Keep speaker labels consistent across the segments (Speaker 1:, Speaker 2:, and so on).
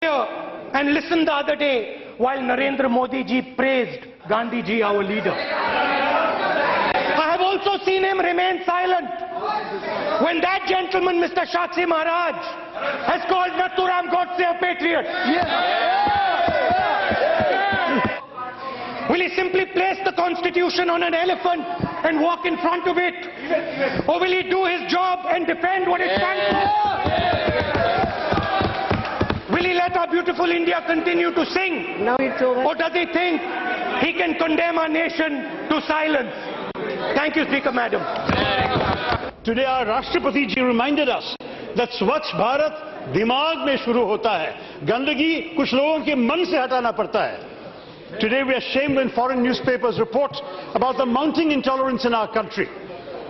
Speaker 1: here and listened the other day while Narendra Modi ji praised Gandhi ji, our leader. I have also seen him remain silent when that gentleman, Mr. Shakshi Maharaj, has called Nathuram Godse a patriot. Will he simply place the Constitution on an elephant and walk in front of it? Or will he do his job and defend what it stands for? Will he let our beautiful India continue to sing?
Speaker 2: Now it's over.
Speaker 1: Or does he think he can condemn our nation to silence? Thank you, Speaker Madam.
Speaker 3: Today our Rashtrapati ji reminded us that Swachh Bharat दिमाग में शुरू होता है, गंदगी कुछ लोगों के मन से हटाना पड़ता है. Today we are ashamed when foreign newspapers report about the mounting intolerance in our country.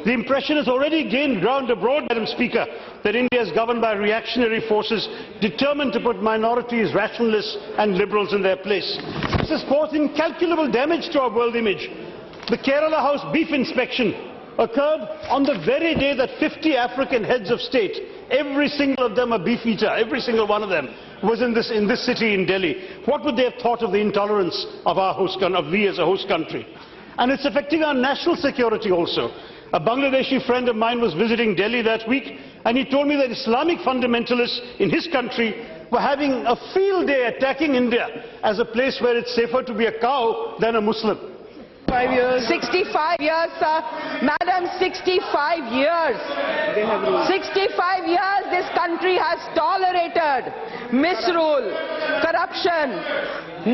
Speaker 3: The impression has already gained ground abroad, Madam Speaker, that India is governed by reactionary forces determined to put minorities, rationalists and liberals in their place. This has caused incalculable damage to our world image. The Kerala House beef inspection occurred on the very day that 50 African heads of state, every single of them a beef eater, every single one of them was in this city in Delhi. What would they have thought of the intolerance of our host country, of we as a host country? And it's affecting our national security also. A Bangladeshi friend of mine was visiting Delhi that week and he told me that Islamic fundamentalists in his country were having a field day attacking India as a place where it's safer to be a cow than a Muslim.
Speaker 2: 5 years.
Speaker 4: 65 years, sir. Madam, 65 years. 65 years this country has tolerated misrule, corruption,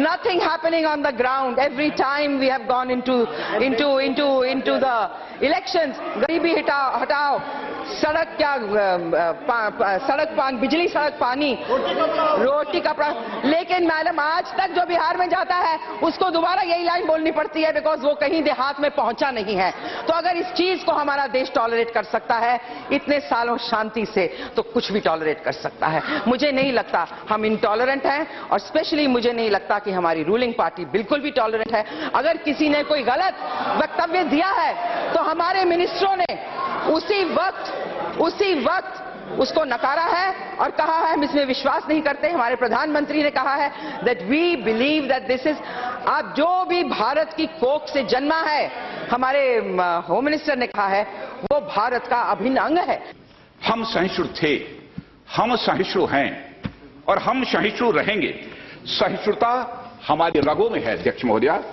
Speaker 4: nothing happening on the ground. Every time we have gone into the elections, गरीबी हटाओ, सड़क क्या, सड़क पानी, बिजली सड़क पानी, रोटी कपड़ा. लेकिन मैडम आज तक जो बिहार में जाता है उसको दोबारा यही लाइन बोलनी पड़ती है बिकॉज वो कहीं देहात में पहुंचा नहीं है. तो अगर इस चीज को हमारा देश टॉलरेट कर सकता है इतने सालों शांति से तो कुछ भी टॉलरेट कर सकता है. मुझे नहीं लगता हम इंटॉलरेंट हैं और स्पेशली मुझे नहीं लगता कि हमारी रूलिंग पार्टी बिल्कुल भी टॉलरेंट है. अगर किसी ने कोई गलत वक्तव्य दिया है तो हमारे मिनिस्टरों ने उसी वक्त उसको नकारा है और कहा है हम इसमें विश्वास नहीं करते. हमारे प्रधानमंत्री ने कहा है that we believe that this is, आप जो भी भारत की कोख से जन्मा है, हमारे होम मिनिस्टर ने कहा है वो भारत का अभिन्न अंग है.
Speaker 5: हम सहिष्णु थे, हम सहिष्णु हैं और हम सहिष्णु रहेंगे. सहिष्णुता हमारी रगों में है अध्यक्ष महोदया,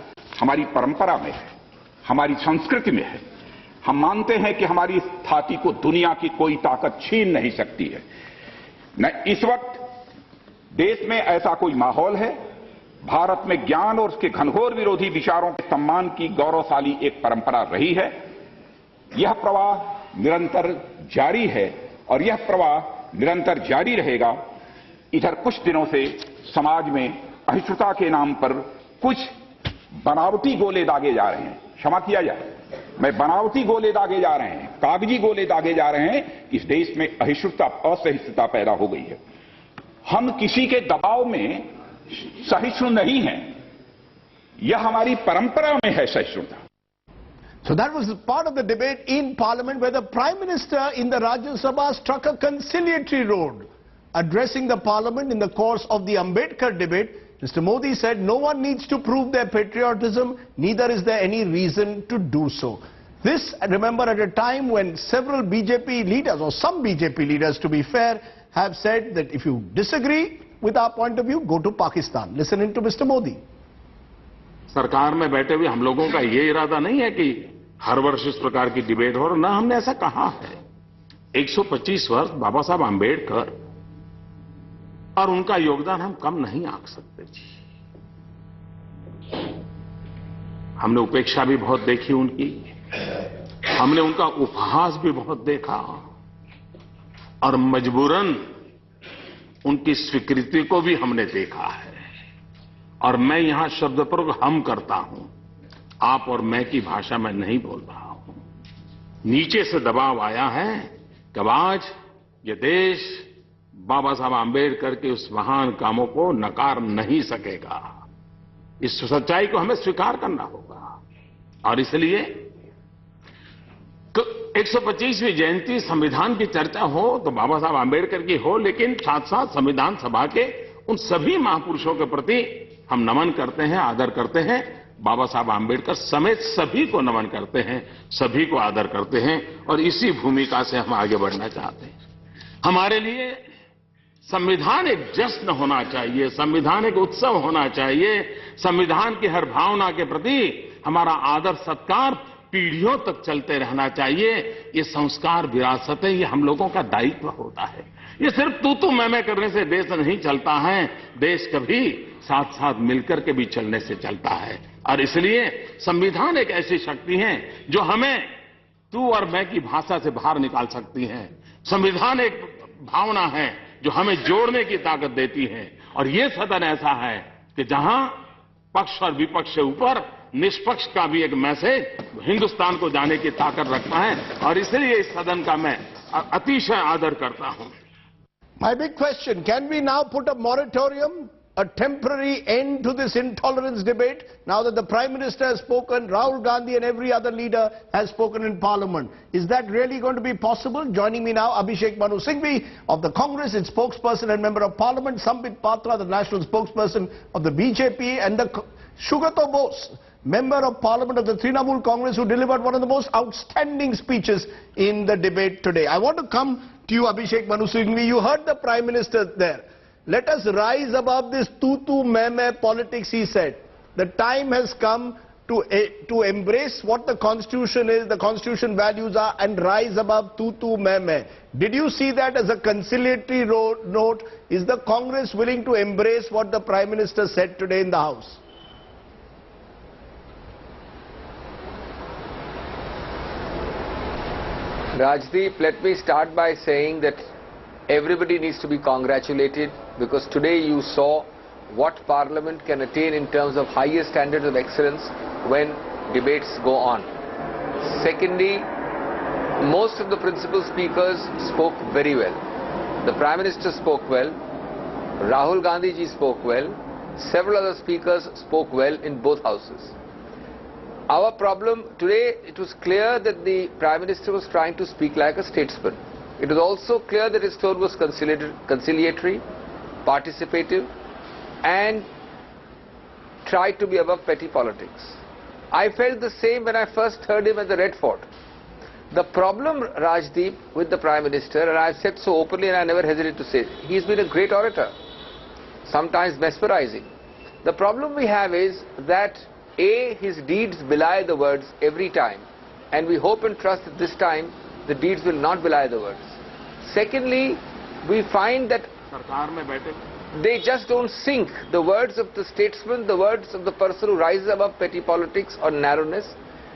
Speaker 5: हमारी परंपरा में है, हमारी संस्कृति में है. हम मानते हैं कि हमारी स्थाति को दुनिया की कोई ताकत छीन नहीं सकती है. न इस वक्त देश में ऐसा कोई माहौल है. भारत में ज्ञान और उसके घनघोर विरोधी विचारों के सम्मान की गौरवशाली एक परंपरा रही है. यह प्रवाह निरंतर जारी है और यह प्रवाह निरंतर जारी रहेगा. इधर कुछ दिनों से समाज में अहिष्णुता के नाम पर कुछ बनावटी गोले दागे जा रहे हैं. क्षमा किया जाए, मैं बनावटी गोले दागे जा रहे हैं, कागजी गोले दागे जा रहे हैं. इस देश में अहिष्णुता, असहिष्णुता पैदा हो गई है. हम किसी के दबाव में सहिष्णु नहीं हैं, यह हमारी परंपरा में है सहिष्णुता.
Speaker 6: So that was part of the debate in Parliament where the Prime Minister in the Rajya Sabha struck a conciliatory road. Addressing the Parliament in the course of the Ambedkar debate, Mr. Modi said no one needs to prove their patriotism, neither is there any reason to do so. This, remember, at a time when several BJP leaders, or some BJP leaders to be fair, have said that if you disagree with our point of view, go to Pakistan. Listen in to Mr. Modi.
Speaker 7: सरकार में बैठे हुए हम लोगों का ये इरादा नहीं है कि हर वर्ष इस प्रकार की डिबेट हो, ना हमने ऐसा कहा है. 125 वर्ष बाबा साहब आंबेडकर और उनका योगदान हम कम नहीं आंक सकते जी. हमने उपेक्षा भी बहुत देखी उनकी, हमने उनका उपहास भी बहुत देखा और मजबूरन उनकी स्वीकृति को भी हमने देखा है. और मैं यहां शब्द प्रयोग हम करता हूं, आप और मैं की भाषा में नहीं बोल रहा हूं. नीचे से दबाव आया है कि आज ये देश बाबा साहब आंबेडकर के उस महान कामों को नकार नहीं सकेगा. इस सच्चाई को हमें स्वीकार करना होगा. और इसलिए 125वीं जयंती संविधान की चर्चा हो तो बाबा साहब आंबेडकर की हो, लेकिन साथ साथ संविधान सभा के उन सभी महापुरुषों के प्रति हम नमन करते हैं, आदर करते हैं। बाबा साहब आम्बेडकर समेत सभी को नमन करते हैं, सभी को आदर करते हैं और इसी भूमिका से हम आगे बढ़ना चाहते हैं। हमारे लिए संविधान एक जश्न होना चाहिए, संविधान एक उत्सव होना चाहिए। संविधान की हर भावना के प्रति हमारा आदर सत्कार पीढ़ियों तक चलते रहना चाहिए। ये संस्कार विरासत है, ये हम लोगों का दायित्व होता है। ये सिर्फ तू मैं करने से देश नहीं चलता है, देश कभी साथ साथ मिलकर के भी चलने से चलता है। और इसलिए संविधान एक ऐसी शक्ति है जो हमें तू और मैं की भाषा से बाहर निकाल सकती है। संविधान एक भावना है जो हमें जोड़ने की ताकत देती है। और ये सदन ऐसा है कि जहां पक्ष और विपक्ष से ऊपर निष्पक्ष का भी एक मैसेज हिंदुस्तान को जाने की ताकत रखता है। और इसलिए इस सदन का मैं अतिशय आदर करता हूं।
Speaker 6: My big question, can we now put a moratorium, a temporary end to this intolerance debate, now that the Prime Minister has spoken, Rahul Gandhi and every other leader has spoken in Parliament? Is that really going to be possible? Joining me now, Abhishek Manu Singhvi of the Congress, its spokesperson and member of Parliament, Sambit Patra, the national spokesperson of the BJP, and the Sugato Bose, member of Parliament of the Trinamool Congress, who delivered one of the most outstanding speeches in the debate today. I want to come to you, Abhishek Manu Singhvi. You heard the Prime Minister there. Let us rise above this tu-tu-me-me politics, he said. The time has come to embrace what the Constitution is, the Constitution values are, and rise above tu-tu-me-me. Did you see that as a conciliatory note? Is the Congress willing to embrace what the Prime Minister said today in the House?
Speaker 2: Rajdeep, let me start by saying that everybody needs to be congratulated, because today you saw what Parliament can attain in terms of highest standards of excellence when debates go on. Secondly, most of the principal speakers spoke very well. The Prime Minister spoke well, Rahul Gandhi ji spoke well, several other speakers spoke well in both houses. Our problem today, it was clear that the Prime Minister was trying to speak like a statesman. It was also clear that his tone was conciliatory, participative, and tried to be above petty politics. I felt the same when I first heard him at the Red Fort. The problem, Rajdeep, with the Prime Minister, and I've said so openly and I never hesitate to say, he's been a great orator, sometimes mesmerizing. The problem we have is that A, his deeds belie the words every time, and we hope and trust that this time the deeds will not belie the words. Secondly, we find that they just don't sync. The words of the statesman, the words of the person who rises above petty politics or narrowness,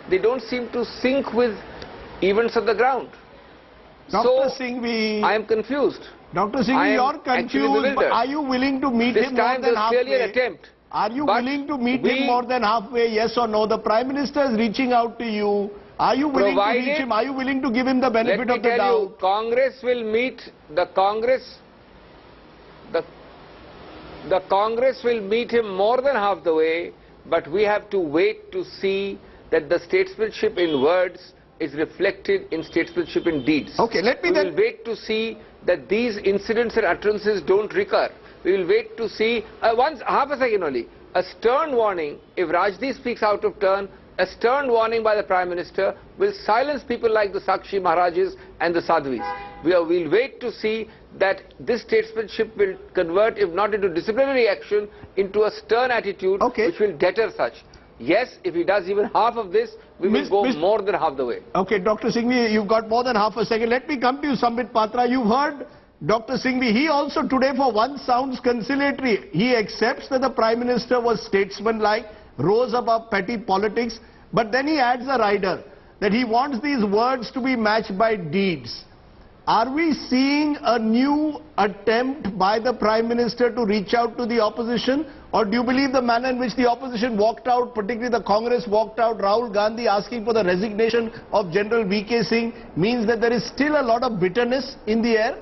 Speaker 2: they don't seem to sync with events of the ground.
Speaker 6: Dr. Singhvi,
Speaker 2: I am confused.
Speaker 6: Dr. Singhvi, you're confused, but are you willing to meet him more than halfway?
Speaker 2: This time there's clearly an attempt.
Speaker 6: Are you willing to meet him more than halfway, yes or no? The Prime Minister is reaching out to you. Are you willing to reach him? Are you willing to give him the benefit of the doubt?
Speaker 2: Let me tell you, Congress will meet, the Congress will meet him more than half the way, but we have to wait to see that the statesmanship in words is reflected in statesmanship in deeds.
Speaker 6: Okay, let me
Speaker 2: We will wait to see that these incidents and utterances don't recur. We will wait to see, half a second only, a stern warning. If Rajdeep speaks out of turn, a stern warning by the Prime Minister will silence people like the Sakshi Maharajas and the Sadhvis. We'll wait to see that this statesmanship will convert, if not into disciplinary action, into a stern attitude which will deter such. Yes, if he does even half of this, we will go more than half the way.
Speaker 6: Okay, Dr. Singhvi, you've got more than half a second. Let me come to you, Sambit Patra. You've heard Dr. Singhvi. He also today for once sounds conciliatory. He accepts that the Prime Minister was statesman-like, rose above petty politics, but then he adds a rider that he wants these words to be matched by deeds. Are we seeing a new attempt by the Prime Minister to reach out to the opposition? Or do you believe the manner in which the opposition walked out, particularly the Congress walked out, Rahul Gandhi asking for the resignation of General V.K. Singh, means that there is still a lot of bitterness in the air?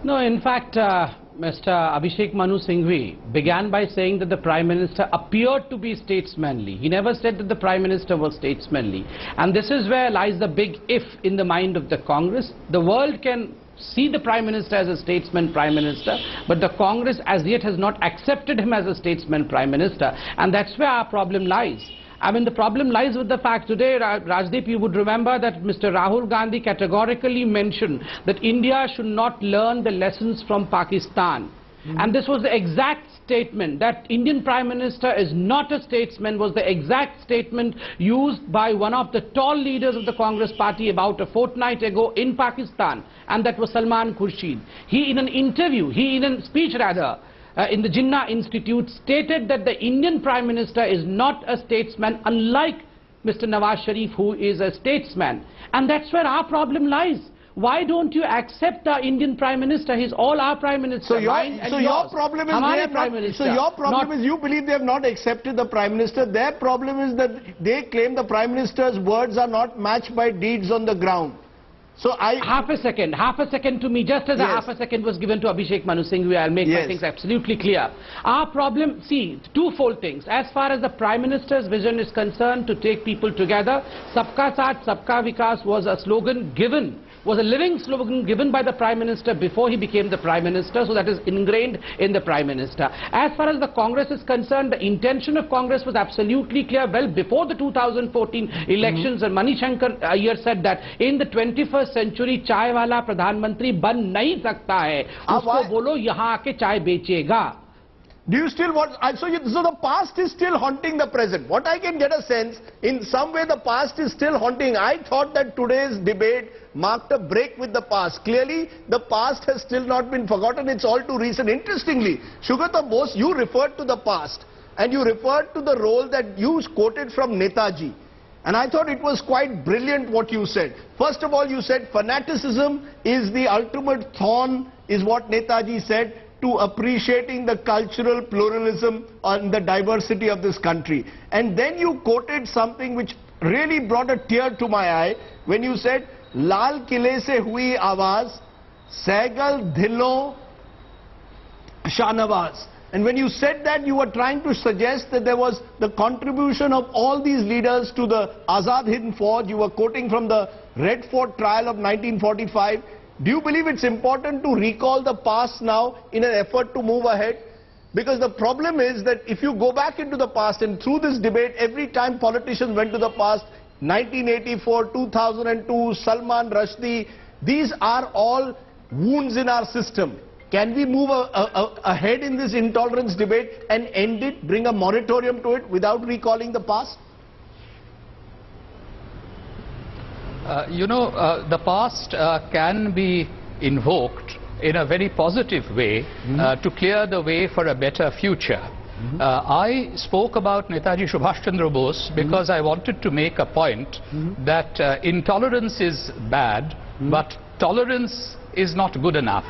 Speaker 8: No, in fact, Mr. Abhishek Manu Singhvi began by saying that the Prime Minister appeared to be statesmanly. He never said that the Prime Minister was statesmanly. And this is where lies the big if in the mind of the Congress. The world can see the Prime Minister as a statesman Prime Minister, but the Congress as yet has not accepted him as a statesman Prime Minister, and that's where our problem lies. I mean, the problem lies with the fact today, Rajdeep, you would remember that Mr. Rahul Gandhi categorically mentioned that India should not learn the lessons from Pakistan. And this was the exact statement, that Indian Prime Minister is not a statesman, was the exact statement used by one of the tall leaders of the Congress party about a fortnight ago in Pakistan, and that was Salman Khurshid. He in a speech in the Jinnah Institute stated that the Indian Prime Minister is not a statesman, unlike Mr. Nawaz Sharif, who is a statesman. And that's where our problem lies. Why don't you accept our Indian Prime Minister? He's all our Prime Minister.
Speaker 6: So your problem is you believe they have not accepted the Prime Minister. Their problem is that they claim the Prime Minister's words are not matched by deeds on the ground. So
Speaker 8: half a second to me, just as a half a second was given to Abhishek Manu Singhvi. I'll make my things absolutely clear. Our problem, see, twofold things. As far as the Prime Minister's vision is concerned, to take people together, Sabka Saath, Sabka Vikas was a slogan given, was a living slogan given by the Prime Minister before he became the Prime Minister, so that is ingrained in the Prime Minister. As far as the Congress is concerned, the intention of Congress was absolutely clear well before the 2014 elections, and Mani Shankar Iyer said that in the 21st century, चाय वाला प्रधानमंत्री बन नहीं सकता है, उसको बोलो यहाँ आके चाय बेचेगा.
Speaker 6: Do you still want, so the past is still haunting the present. What I can get a sense, in some way the past is still haunting. I thought that today's debate marked a break with the past. Clearly, the past has still not been forgotten. It's all too recent. Interestingly, Sugata Bose, you referred to the past, and you referred to the role that you quoted from Netaji. And I thought it was quite brilliant what you said. First of all, you said fanaticism is the ultimate thorn, is what Netaji said, to appreciating the cultural pluralism and the diversity of this country. And then you quoted something which really brought a tear to my eye when you said, Lal Kile se hui awaaz, Saigal dhilo Shahnawaz. And when you said that, you were trying to suggest that there was the contribution of all these leaders to the Azad Hind Fauj. You were quoting from the Red Fort trial of 1945. Do you believe it's important to recall the past now in an effort to move ahead? Because the problem is that if you go back into the past, and through this debate, every time politicians went to the past, 1984, 2002, Salman Rushdie, these are all wounds in our system. Can we move ahead in this intolerance debate and end it, bring a moratorium to it without recalling the past?
Speaker 9: The past can be invoked in a very positive way to clear the way for a better future. I spoke about Netaji Subhash Chandra Bose because I wanted to make a point that intolerance is bad, but tolerance is not good enough.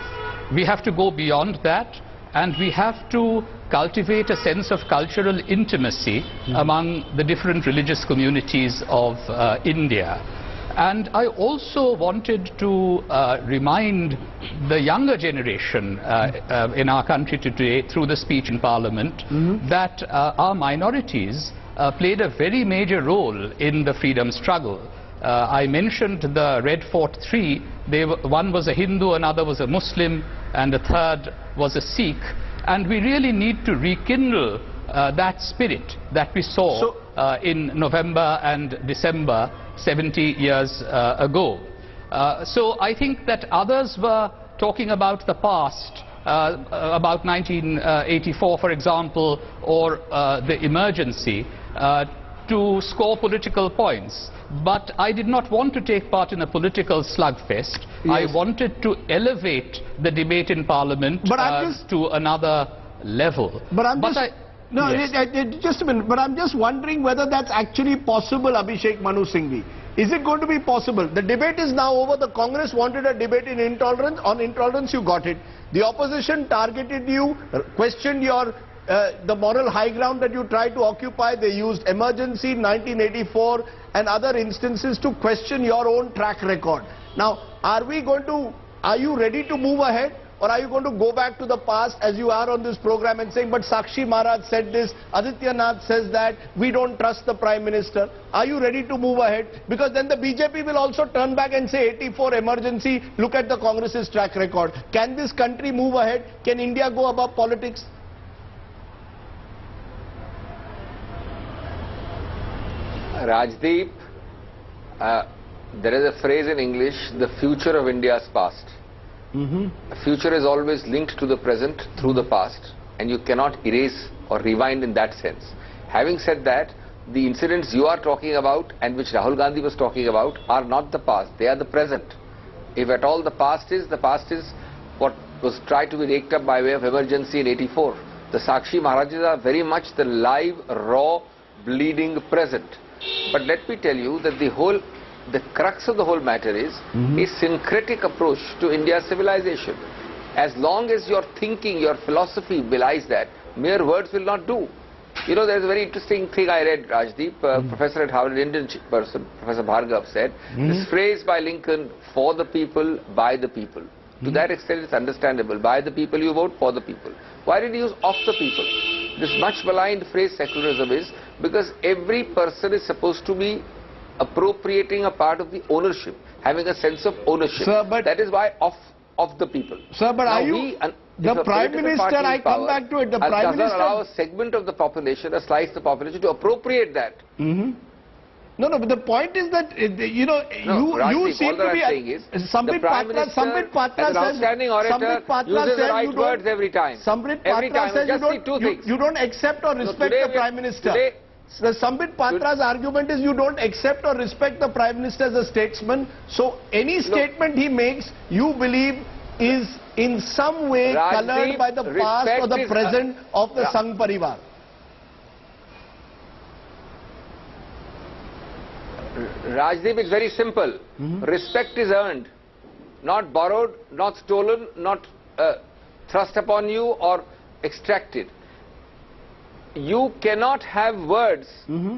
Speaker 9: We have to go beyond that, and we have to cultivate a sense of cultural intimacy among the different religious communities of India. And I also wanted to remind the younger generation in our country today, through the speech in Parliament, that our minorities played a very major role in the freedom struggle. I mentioned the Red Fort Three. One was a Hindu, another was a Muslim, and the third was a Sikh. And we really need to rekindle that spirit that we saw in November and December 70 years ago. So I think that others were talking about the past, about 1984, for example, or the emergency, to score political points. But I did not want to take part in a political slugfest. I wanted to elevate the debate in Parliament to another level.
Speaker 6: Just a minute, but I'm just wondering whether that's actually possible, Abhishek Manu Singhvi. Is it going to be possible? The debate is now over. The Congress wanted a debate in intolerance. On intolerance, you got it. The opposition targeted you, questioned your the moral high ground that you tried to occupy. They used emergency, 1984 and other instances to question your own track record. Now, are you ready to move ahead, or are you going to go back to the past as you are on this program and saying, but Sakshi Maharaj said this, Aditya Nath says that, we don't trust the Prime Minister? Are you ready to move ahead? Because then the BJP will also turn back and say 84 emergency, look at the Congress's track record. Can this country move ahead? Can India go above politics?
Speaker 2: Rajdeep, there is a phrase in English, the future of India's past. The future is always linked to the present through the past, and you cannot erase or rewind in that sense. Having said that, the incidents you are talking about and which Rahul Gandhi was talking about are not the past, they are the present. If at all the past is what was tried to be raked up by way of emergency in 84. The Sakshi Maharajas are very much the live, raw, bleeding present. But let me tell you that the crux of the whole matter is a syncretic approach to India's civilization. As long as your thinking, your philosophy belies that, mere words will not do. You know, there's a very interesting thing I read, Rajdeep, professor at Harvard, Indian person, Professor Bhargav said, this phrase by Lincoln, for the people, by the people. To that extent it's understandable. By the people you vote, for the people. Why did he use of the people? This much maligned phrase secularism is because every person is supposed to be appropriating a part of the ownership, having a sense of ownership.
Speaker 6: Sir, but
Speaker 2: that is why of the people.
Speaker 6: Sir, but
Speaker 2: now
Speaker 6: are you... The Prime Minister, I come back to it, the Prime Minister...
Speaker 2: doesn't allow a segment of the population, a slice of the population to appropriate that.
Speaker 6: No, but the point is that, you know, you seem to be... Sambit Patra says...
Speaker 2: outstanding orator, uses the right words every time.
Speaker 6: Sambit Patra says you don't accept or respect the Prime Minister. The Sambit Patra's argument is you don't accept or respect the Prime Minister as a statesman. So any statement he makes, you believe is in some way colored by the past or the present of the Sangh Parivar.
Speaker 2: Rajdeep, it's very simple. Respect is earned, not borrowed, not stolen, not thrust upon you or extracted. You cannot have words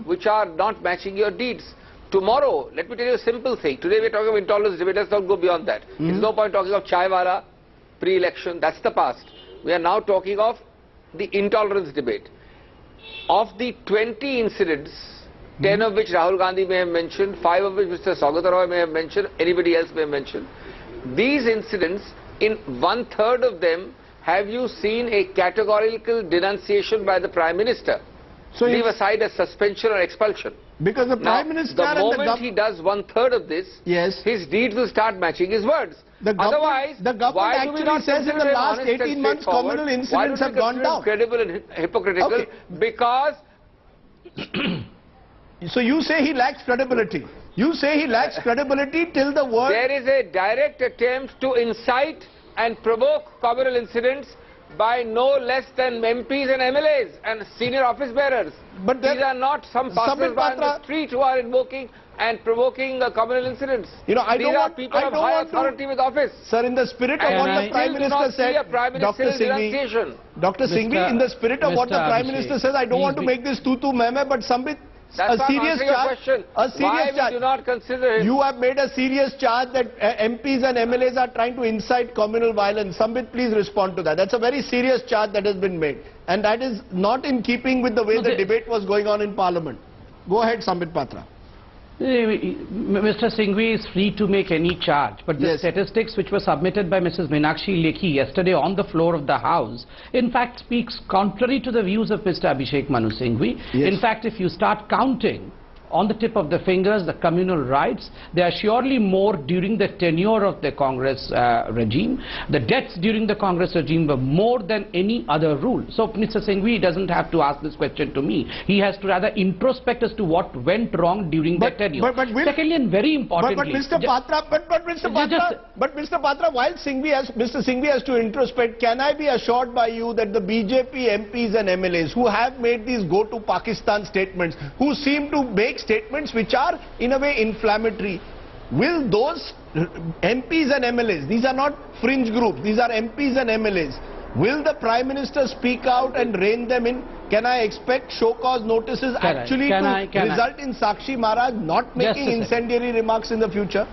Speaker 2: which are not matching your deeds. Tomorrow, let me tell you a simple thing. Today we are talking about intolerance debate. Let's not go beyond that. There's no point talking of Chaiwala, pre-election. That's the past. We are now talking of the intolerance debate. Of the 20 incidents, 10 of which Rahul Gandhi may have mentioned, 5 of which Mr. Saugata Roy may have mentioned, anybody else may have mentioned. These incidents, in 1/3 of them, have you seen a categorical denunciation by the Prime Minister? So leave aside a suspension or expulsion.
Speaker 6: Because the Prime Minister...
Speaker 2: The moment he does 1/3 of this, his deeds will start matching his words. Otherwise,
Speaker 6: the government actually says in the last 18 months communal incidents have gone down.
Speaker 2: Credible and hypocritical because...
Speaker 6: So you say he lacks credibility. You say he lacks credibility till the word...
Speaker 2: There is a direct attempt to incite and provoke communal incidents by no less than MPs and MLAs and senior office bearers. But these are not some passers-by on the street who are invoking and provoking communal incidents.
Speaker 6: You know,
Speaker 2: these are people of high authority with office.
Speaker 6: Sir, in the spirit of what the Prime Minister said, Dr. Singhvi, in the spirit of what the Prime Minister says, I don't want to make this tutu meme, but Sambit,
Speaker 2: a serious charge. Why we do not consider it?
Speaker 6: You have made a serious charge that MPs and MLAs are trying to incite communal violence. Sambit, please respond to that. That's a very serious charge that has been made. And that is not in keeping with the way the debate was going on in Parliament. Go ahead, Sambit Patra.
Speaker 8: Mr. Singhvi is free to make any charge, but the statistics which were submitted by Mrs. Meenakshi Lekhi yesterday on the floor of the House, in fact, speaks contrary to the views of Mr. Abhishek Manu Singhvi. In fact, if you start counting on the tip of the fingers the communal rights, they are surely more during the tenure of the Congress regime. The deaths during the Congress regime were more than any other rule. So Mr. Singhvi doesn't have to ask this question to me. He has to rather introspect as to what went wrong during the tenure. Secondly, and very importantly...
Speaker 6: Mr. Patra, while Mr. Singhvi has to introspect, can I be assured by you that the BJP MPs and MLAs who have made these go to Pakistan statements, who seem to make statements which are in a way inflammatory, will those MPs and MLAs, these are not fringe groups, these are MPs and MLAs, will the Prime Minister speak out and rein them in? Can I expect show cause notices actually to result in Sakshi Maharaj not making incendiary remarks in the future?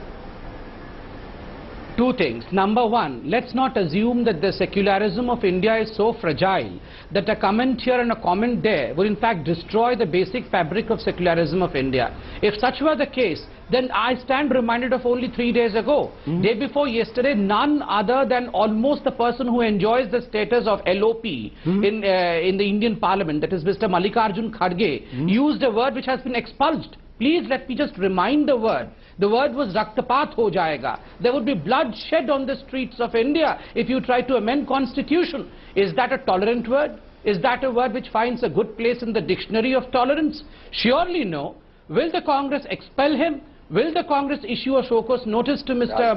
Speaker 8: Two things. Number one, let's not assume that the secularism of India is so fragile that a comment here and a comment there would in fact destroy the basic fabric of secularism of India. If such were the case, then I stand reminded of only 3 days ago. Day before yesterday, none other than almost the person who enjoys the status of LOP in the Indian Parliament, that is Mr. Mallikarjun Kharge, used a word which has been expunged. Please let me just remind the word. The word was Raktapat ho jayega. There would be bloodshed on the streets of India if you try to amend constitution. Is that a tolerant word? Is that a word which finds a good place in the dictionary of tolerance? Surely no. Will the Congress expel him? Will the Congress issue a show cause notice to Mr.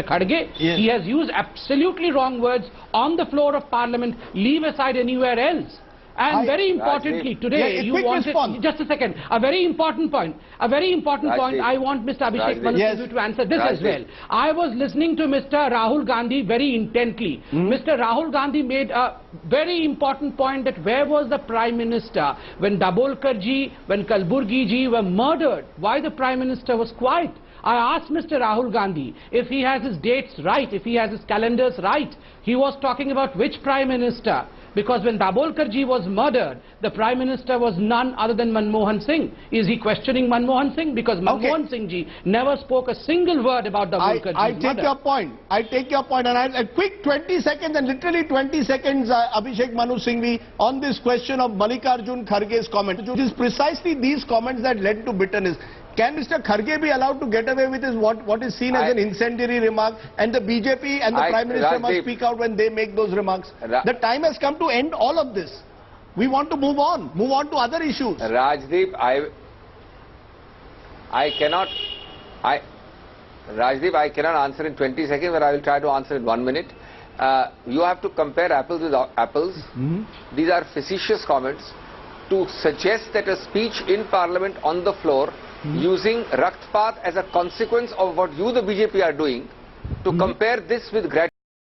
Speaker 8: Kharge?
Speaker 6: Yes.
Speaker 8: He has used absolutely wrong words on the floor of Parliament. Leave aside anywhere else. And very importantly, today you wanted, just a second, a very important point, I want Mr. Abhishek Manu to answer this as well. I was listening to Mr. Rahul Gandhi very intently. Mr. Rahul Gandhi made a very important point that where was the Prime Minister when Dabolkar ji, when Kalburgi ji were murdered? Why the Prime Minister was quiet? I asked Mr. Rahul Gandhi if he has his dates right, if he has his calendars right. He was talking about which Prime Minister? Because when Dabolkar ji was murdered, the Prime Minister was none other than Manmohan Singh. Is he questioning Manmohan Singh? Because Manmohan Singh ji never spoke a single word about Dabolkar ji's
Speaker 6: I take your point. I take your point. And a quick 20 seconds and literally 20 seconds, Abhishek Manu Singhvi, on this question of Mallikarjun Kharge's comment. It is precisely these comments that led to bitterness. Can Mr. Kharge be allowed to get away with his what is seen as an incendiary remark, and the BJP and the Prime Minister must speak out when they make those remarks? The time has come to end all of this. We want to move on to other issues.
Speaker 2: Rajdeep, I cannot answer in 20 seconds, but I will try to answer in 1 minute. You have to compare apples with apples. These are facetious comments. To suggest that a speech in Parliament on the floor using Raktpat as a consequence of what you, the BJP, are doing, to compare this with gratitude.